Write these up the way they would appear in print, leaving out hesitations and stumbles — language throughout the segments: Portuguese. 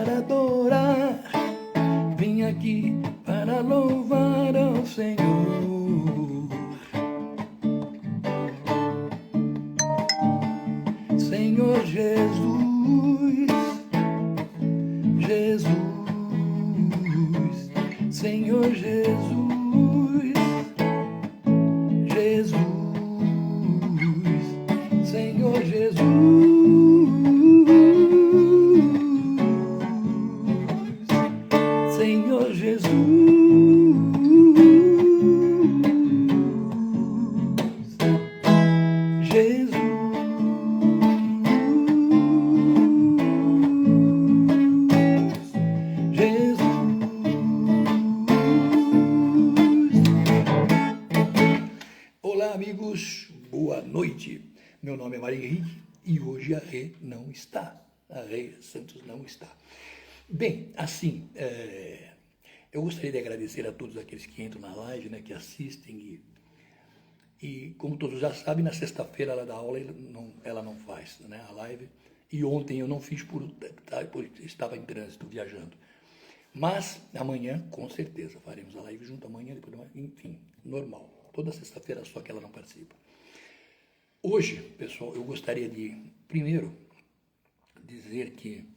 para adorar, vim aqui para louvar ao Senhor. Senhor Jesus, Jesus, Senhor Jesus, Jesus, Senhor Jesus, Senhor Jesus, Jesus. Olá, amigos, boa noite. Meu nome é Mário Henrique e hoje a Rê não está. A Rê Santos não está. Bem, assim, eu gostaria de agradecer a todos aqueles que entram na live, né, que assistem e como todos já sabem, na sexta-feira ela dá aula, ela não faz, né, a live. E ontem eu não fiz por estava em trânsito, viajando. Mas amanhã, com certeza, faremos a live junto amanhã, depois de amanhã, enfim, normal. Toda sexta-feira, só que ela não participa. Hoje, pessoal, eu gostaria de, primeiro, dizer que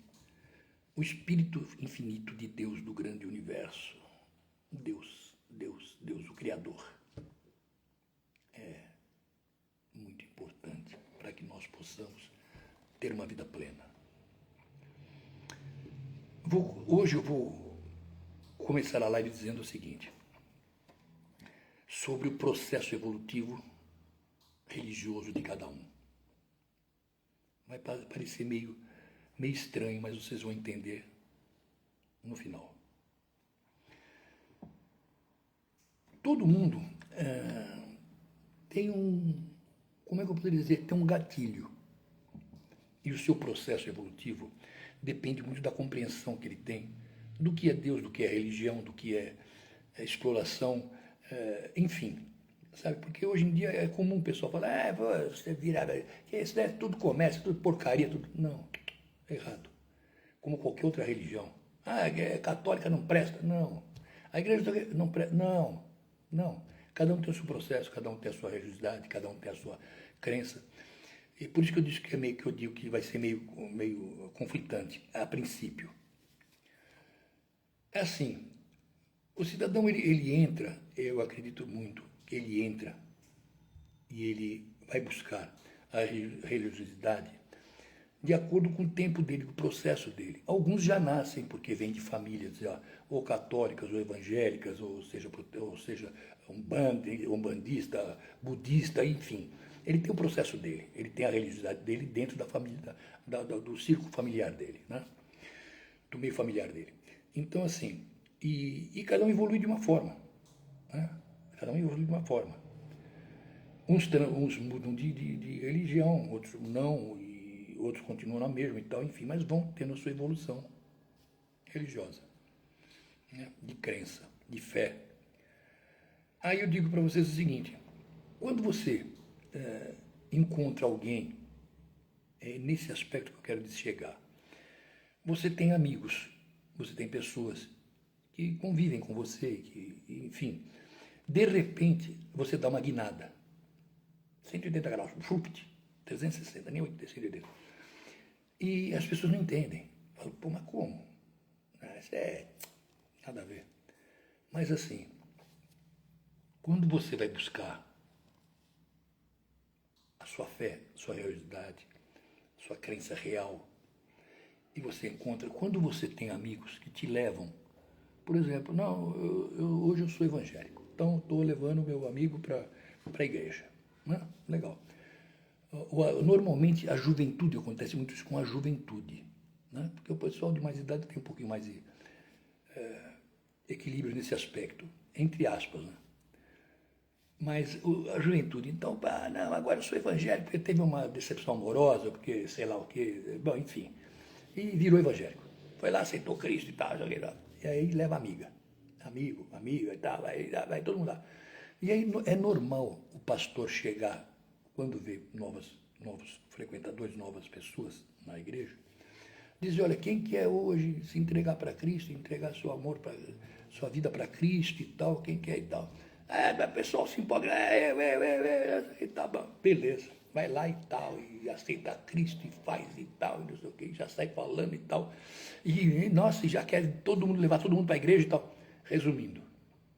o Espírito infinito de Deus do grande universo, Deus, o Criador, é muito importante para que nós possamos ter uma vida plena. Hoje eu vou começar a live dizendo o seguinte, sobre o processo evolutivo religioso de cada um. Vai parecer meio estranho, mas vocês vão entender no final. Todo mundo tem como é que eu poderia dizer, tem um gatilho. E o seu processo evolutivo depende muito da compreensão que ele tem do que é Deus, do que é religião, do que é exploração, enfim, sabe? Porque hoje em dia é comum o pessoal falar, você vira, isso daí é tudo comércio, tudo porcaria, tudo. Não, é errado. Como qualquer outra religião. A católica não presta, não. A igreja não presta, não. Cada um tem o seu processo, cada um tem a sua religiosidade, cada um tem a sua crença. E por isso que eu disse que eu digo que vai ser meio conflitante a princípio. É assim, o cidadão ele entra, eu acredito muito que ele entra e ele vai buscar a religiosidade de acordo com o tempo dele, com o processo dele. Alguns já nascem porque vêm de famílias ou católicas ou evangélicas, ou seja umbandista, budista, enfim. Ele tem o processo dele, ele tem a religiosidade dele dentro da família, do círculo familiar dele, né? Do meio familiar dele. Então, assim, e cada um evolui de uma forma, né? Cada um evolui de uma forma. Uns mudam de religião, outros não, e outros continuam na mesma e tal, enfim, mas vão tendo a sua evolução religiosa, né? De crença, de fé. Aí eu digo para vocês o seguinte, quando você encontra alguém, nesse aspecto que eu quero chegar, você tem amigos, você tem pessoas que convivem com você, que, enfim, de repente você dá uma guinada, 180 graus, 360, nem 180. E as pessoas não entendem. Falam, pô, mas como? Isso nada a ver. Mas assim, quando você vai buscar a sua fé, sua realidade, sua crença real, e você encontra, quando você tem amigos que te levam, por exemplo, não, hoje eu sou evangélico, então estou levando meu amigo para a igreja, né? Legal. Normalmente a juventude, acontece muito isso com a juventude, né? Porque o pessoal de mais idade tem um pouquinho mais de equilíbrio nesse aspecto, entre aspas, né? Mas a juventude, então, não, agora eu sou evangélico porque teve uma decepção amorosa, porque sei lá o quê, bom, enfim, e virou evangélico. Foi lá, aceitou Cristo e tal, e aí leva amiga, amiga e tal, vai todo mundo lá. E aí é normal o pastor chegar, quando vê novos frequentadores, novas pessoas na igreja, Dizer, olha, quem quer hoje se entregar para Cristo, entregar seu amor, sua vida para Cristo e tal, quem quer e tal. O pessoal se empolga, e tá bom, beleza, vai lá e tal, e aceita Cristo e faz e tal, e não sei o que, já sai falando e tal. E, nossa, já quer todo mundo levar todo mundo para a igreja e tal. Resumindo,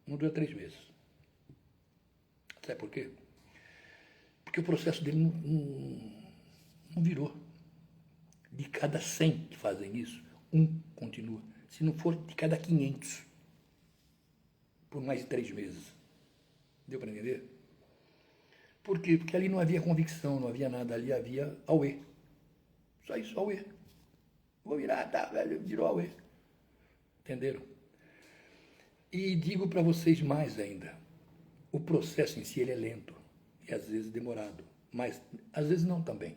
não dura 3 meses. Sabe por quê? Porque o processo dele não virou. De cada 100 que fazem isso, um continua. Se não for, de cada 500. Por mais de 3 meses. Deu para entender? Por quê? Porque ali não havia convicção, não havia nada. Ali havia auê. Só isso, auê. Vou virar, tá, velho, virou auê. Entenderam? E digo para vocês mais ainda. O processo em si ele é lento. E às vezes demorado. Mas às vezes não também.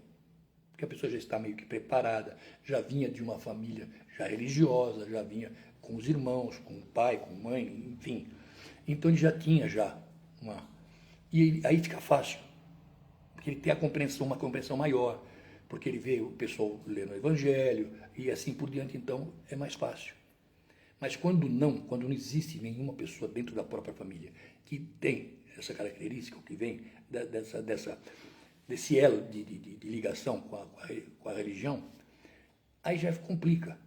Porque a pessoa já está meio que preparada, já vinha de uma família já religiosa, já vinha com os irmãos, com o pai, com a mãe, enfim. Então ele já tinha uma... E aí fica fácil, porque ele tem uma compreensão maior, porque ele vê o pessoal lendo o Evangelho e assim por diante, então é mais fácil. Mas quando não existe nenhuma pessoa dentro da própria família que tem essa característica, que vem desse elo de ligação com a religião, aí já complica.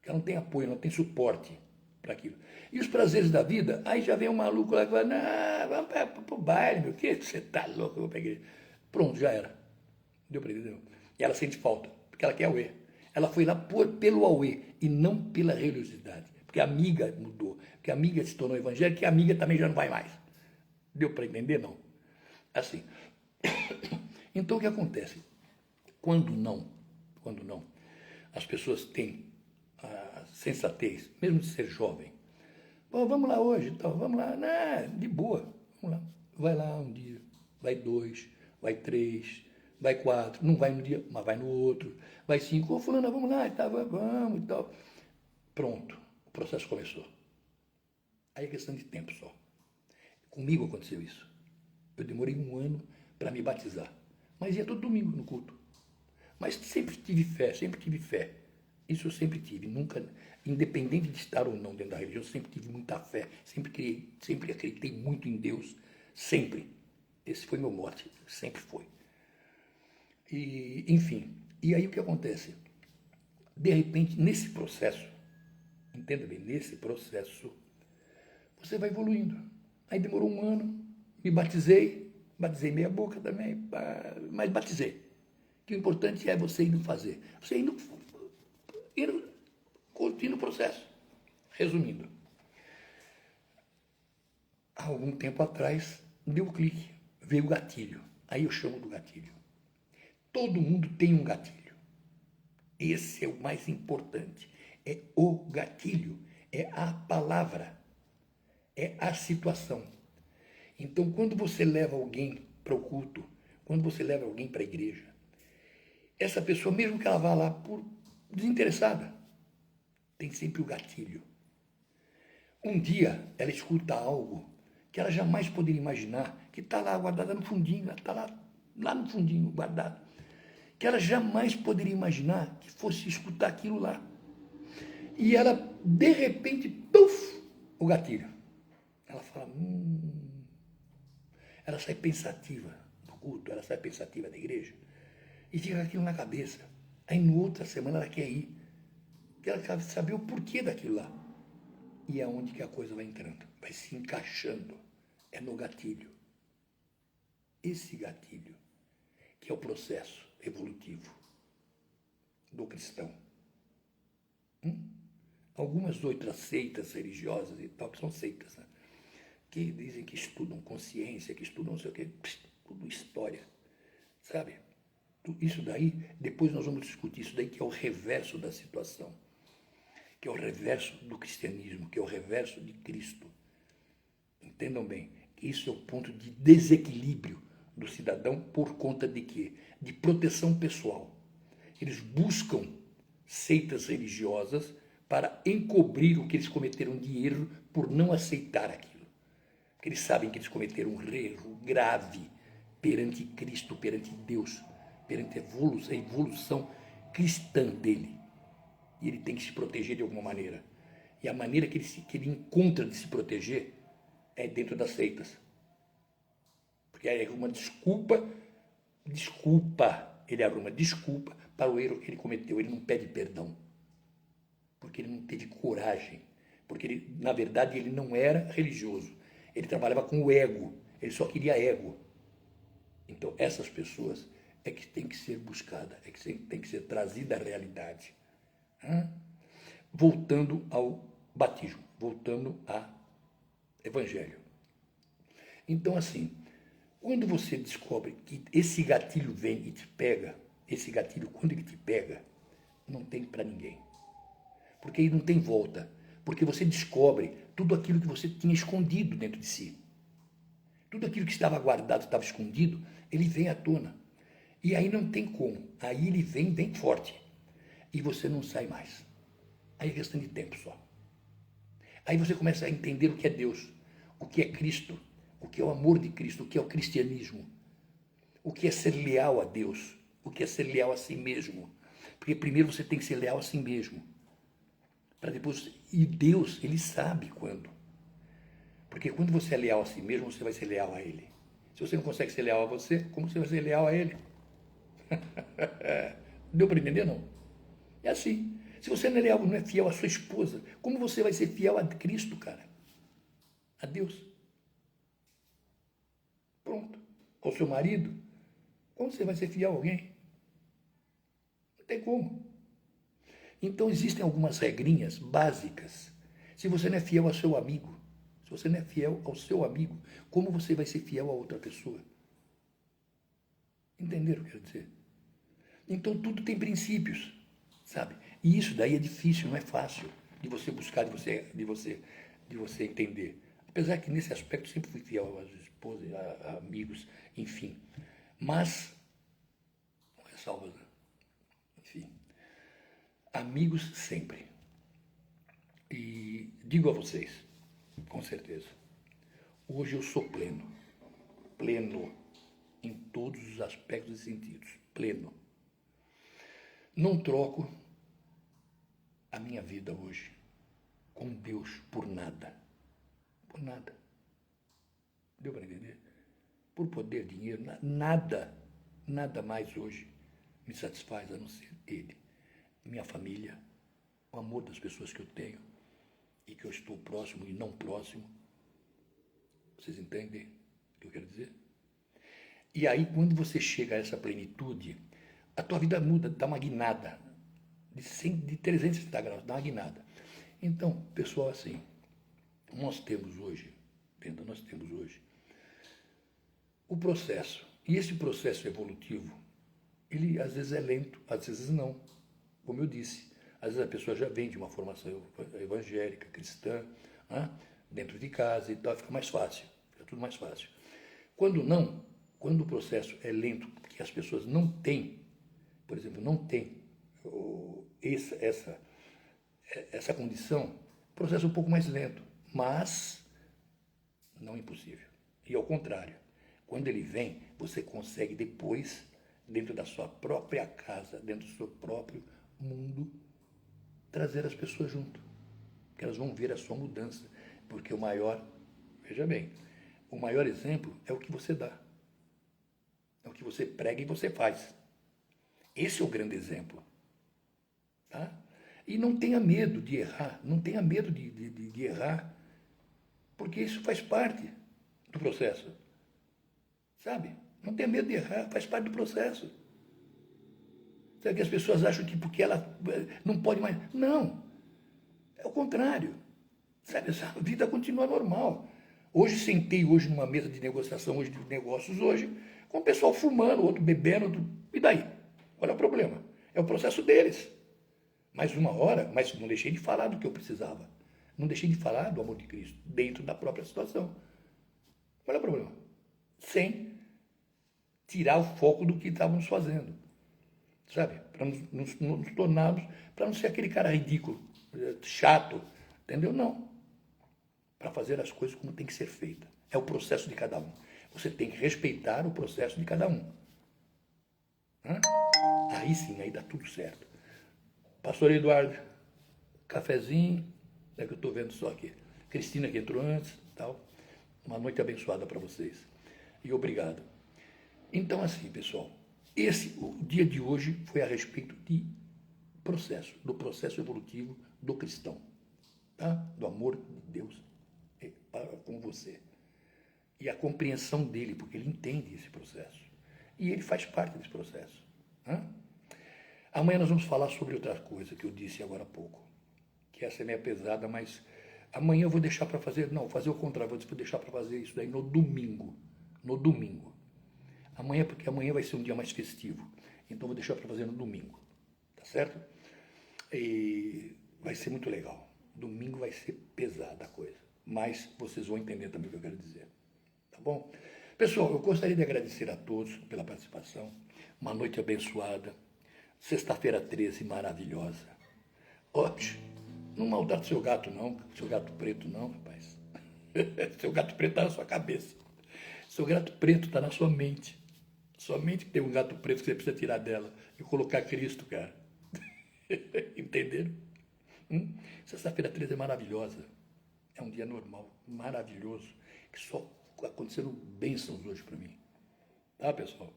Ela não tem apoio, não tem suporte para aquilo. E os prazeres da vida, aí já vem um maluco lá que fala, não, vamos para o baile, meu, que você tá louco, eu vou para a igreja. Pronto, já era. Deu para entender? E ela sente falta, porque ela quer auê. Ela foi lá pelo auê e não pela religiosidade. Porque a amiga mudou, porque a amiga se tornou evangélica e a amiga também já não vai mais. Deu para entender? Não. Assim. Então, o que acontece? Quando não, as pessoas têm a sensatez, mesmo de ser jovem. Pô, vamos lá hoje, então, vamos lá, não, de boa, vamos lá. Vai lá um dia, vai 2, vai 3, vai 4, não vai um dia, mas vai no outro, vai 5, ô fulana, vamos lá, e tal, vamos e tal. Pronto, o processo começou. Aí é questão de tempo só. Comigo aconteceu isso. Eu demorei 1 ano para me batizar. Mas ia todo domingo no culto. Mas sempre tive fé, sempre tive fé. Isso eu sempre tive, nunca, independente de estar ou não dentro da religião, eu sempre tive muita fé, sempre acreditei muito em Deus, sempre. Esse foi meu mote, sempre foi. E, enfim, e aí o que acontece? De repente, nesse processo, entenda bem, nesse processo, você vai evoluindo. Aí demorou 1 ano, me batizei meia boca também, mas batizei. Que o importante é você indo fazer. Você indo curtindo o processo. Resumindo. Há algum tempo atrás, deu um clique, veio o gatilho. Aí eu chamo do gatilho. Todo mundo tem um gatilho. Esse é o mais importante. É o gatilho. É a palavra. É a situação. Então, quando você leva alguém para o culto, quando você leva alguém para a igreja, essa pessoa, mesmo que ela vá lá por desinteressada, tem sempre o gatilho. Um dia ela escuta algo que ela jamais poderia imaginar, que está lá guardada no fundinho, está lá no fundinho guardado, que ela jamais poderia imaginar que fosse escutar aquilo lá. E ela, de repente, puf, o gatilho. Ela fala, ela sai pensativa do culto, ela sai pensativa da igreja, e fica aquilo na cabeça. Aí, no outra semana, ela quer ir. Porque ela quer saber o porquê daquilo lá. E é onde que a coisa vai entrando, vai se encaixando. É no gatilho. Esse gatilho, que é o processo evolutivo do cristão. Algumas outras seitas religiosas e tal, que são seitas, né? Que dizem que estudam consciência, que estudam não sei o quê, tudo história, sabe? Isso daí, depois nós vamos discutir isso daí, que é o reverso da situação, que é o reverso do cristianismo, que é o reverso de Cristo. Entendam bem, que isso é o ponto de desequilíbrio do cidadão por conta de quê? De proteção pessoal. Eles buscam seitas religiosas para encobrir o que eles cometeram de erro por não aceitar aquilo. Porque eles sabem que eles cometeram um erro grave perante Cristo, perante Deus, perante a evolução cristã dele. e ele tem que se proteger de alguma maneira. E a maneira que ele encontra de se proteger é dentro das seitas. Porque aí é uma desculpa, ele arruma desculpa para o erro que ele cometeu. Ele não pede perdão, porque ele não teve coragem, porque ele, na verdade, ele não era religioso. Ele trabalhava com o ego, ele só queria ego. Então, essas pessoas é que tem que ser buscada, é que tem que ser trazida à realidade. Voltando ao batismo, voltando ao evangelho. Então, assim, quando você descobre que esse gatilho vem e te pega, esse gatilho, quando ele te pega, não tem para ninguém. Porque aí não tem volta. Porque você descobre tudo aquilo que você tinha escondido dentro de si. Tudo aquilo que estava guardado, estava escondido, ele vem à tona. E aí não tem como. Aí ele vem forte. E você não sai mais. Aí é questão de tempo só. Aí você começa a entender o que é Deus, o que é Cristo, o que é o amor de Cristo, o que é o cristianismo, o que é ser leal a Deus, o que é ser leal a si mesmo. Porque primeiro você tem que ser leal a si mesmo. Para depois. E Deus, ele sabe quando. Porque quando você é leal a si mesmo, você vai ser leal a ele. Se você não consegue ser leal a você, como você vai ser leal a ele? Deu para entender, não? É assim. Se você não é leal, não é fiel à sua esposa, como você vai ser fiel a Cristo, cara? A Deus. Pronto. Ao seu marido, como você vai ser fiel a alguém? Não tem como. Então existem algumas regrinhas básicas. Se você não é fiel ao seu amigo, se você não é fiel ao seu amigo, como você vai ser fiel a outra pessoa? Entenderam o que eu quero dizer? Então tudo tem princípios, sabe? E isso daí é difícil, não é fácil de você buscar, de você entender. Apesar que nesse aspecto eu sempre fui fiel às esposas, a amigos, enfim. Mas, com ressalvas, enfim, amigos sempre. E digo a vocês, com certeza, hoje eu sou pleno em todos os aspectos e sentidos, pleno. Não troco a minha vida hoje com Deus por nada. Por nada. Deu para entender? Por poder, dinheiro, nada mais hoje me satisfaz a não ser Ele. Minha família, o amor das pessoas que eu tenho e que eu estou próximo e não próximo. Vocês entendem o que eu quero dizer? E aí, quando você chega a essa plenitude, a tua vida muda, dá uma guinada. De 360 graus, dá uma guinada. Então, pessoal, assim, nós temos hoje o processo. E esse processo evolutivo, ele às vezes é lento, às vezes não. Como eu disse, às vezes a pessoa já vem de uma formação evangélica, cristã, dentro de casa e tal, fica mais fácil, fica tudo mais fácil. Quando não, quando o processo é lento, porque as pessoas não têm, por exemplo, não têm essa condição, o processo é um pouco mais lento, mas não impossível. E ao contrário, quando ele vem, você consegue depois, dentro da sua própria casa, dentro do seu próprio mundo, trazer as pessoas junto. Porque elas vão ver a sua mudança. Porque o maior, veja bem, o maior exemplo é o que você dá. É o que você prega e você faz. Esse é o grande exemplo. Tá? E não tenha medo de errar, não tenha medo de errar, porque isso faz parte do processo. Sabe? Não tenha medo de errar, faz parte do processo. Sabe que as pessoas acham que porque ela não pode mais... Não, é o contrário. Sabe, essa vida continua normal. Hoje sentei numa mesa de negociação, hoje de negócios, com o pessoal fumando, outro bebendo, outro... E daí? Qual é o problema? É o processo deles. Mas não deixei de falar do que eu precisava. Não deixei de falar do amor de Cristo dentro da própria situação. Qual é o problema? Sem tirar o foco do que estávamos fazendo. Sabe? Para nos tornarmos, para não ser aquele cara ridículo, chato, entendeu? Não. Para fazer as coisas como tem que ser feita. É o processo de cada um. Você tem que respeitar o processo de cada um. Aí sim, aí dá tudo certo. Pastor Eduardo, cafezinho, é que eu estou vendo só aqui. Cristina que entrou antes, tal. Uma noite abençoada para vocês. E obrigado. Então, assim, pessoal, o dia de hoje foi a respeito de processo, do processo evolutivo do cristão, tá? Do amor de Deus com você. E a compreensão dele, porque ele entende esse processo. E ele faz parte desse processo. Né? Amanhã nós vamos falar sobre outra coisa que eu disse agora há pouco, que essa é meio pesada, mas amanhã eu vou deixar para fazer, não, fazer o contrário, vou deixar para fazer isso daí no domingo. No domingo. Amanhã, porque amanhã vai ser um dia mais festivo. Então vou deixar para fazer no domingo. Tá certo? E vai ser muito legal. Domingo vai ser pesada a coisa. Mas vocês vão entender também o que eu quero dizer. Tá bom? Pessoal, eu gostaria de agradecer a todos pela participação. Uma noite abençoada. Sexta-feira 13, maravilhosa. Ótimo. Não maldade seu gato, não. Seu gato preto, não, rapaz. Seu gato preto está na sua cabeça. Seu gato preto está na sua mente. Sua mente que tem um gato preto que você precisa tirar dela e colocar Cristo, cara. Entenderam? Sexta-feira 13 é maravilhosa. É um dia normal, maravilhoso, que só aconteceram bênçãos hoje para mim. Tá, pessoal?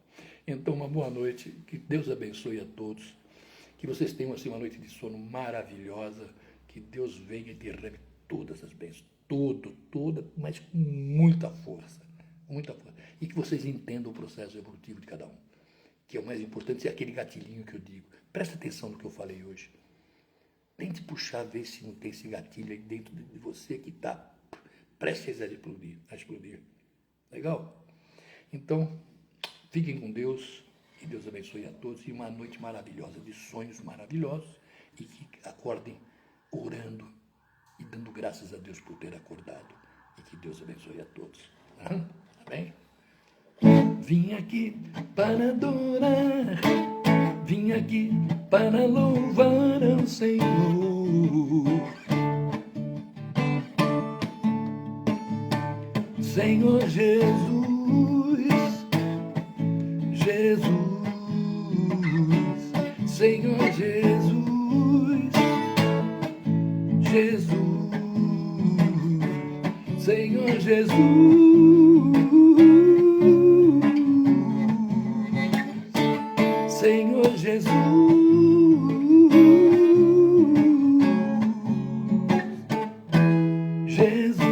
Então, uma boa noite, que Deus abençoe a todos, que vocês tenham assim uma noite de sono maravilhosa, que Deus venha e derrame todas as bênçãos, toda, mas com muita força, e que vocês entendam o processo evolutivo de cada um, que é o mais importante, é aquele gatilhinho que eu digo. Presta atenção no que eu falei hoje. Tente puxar, ver se não tem esse gatilho aí dentro de você que está prestes a explodir. Legal? Então, fiquem com Deus, que Deus abençoe a todos, e uma noite maravilhosa, de sonhos maravilhosos, e que acordem orando e dando graças a Deus por ter acordado, e que Deus abençoe a todos. Tá bem? Vim aqui para adorar, vim aqui para louvar ao Senhor. Senhor Jesus, Senhor Jesus, Senhor Jesus. Senhor Jesus, Jesus, Jesus.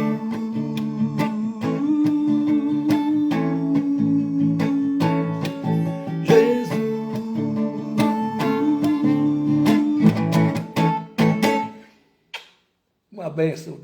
Uma bênção.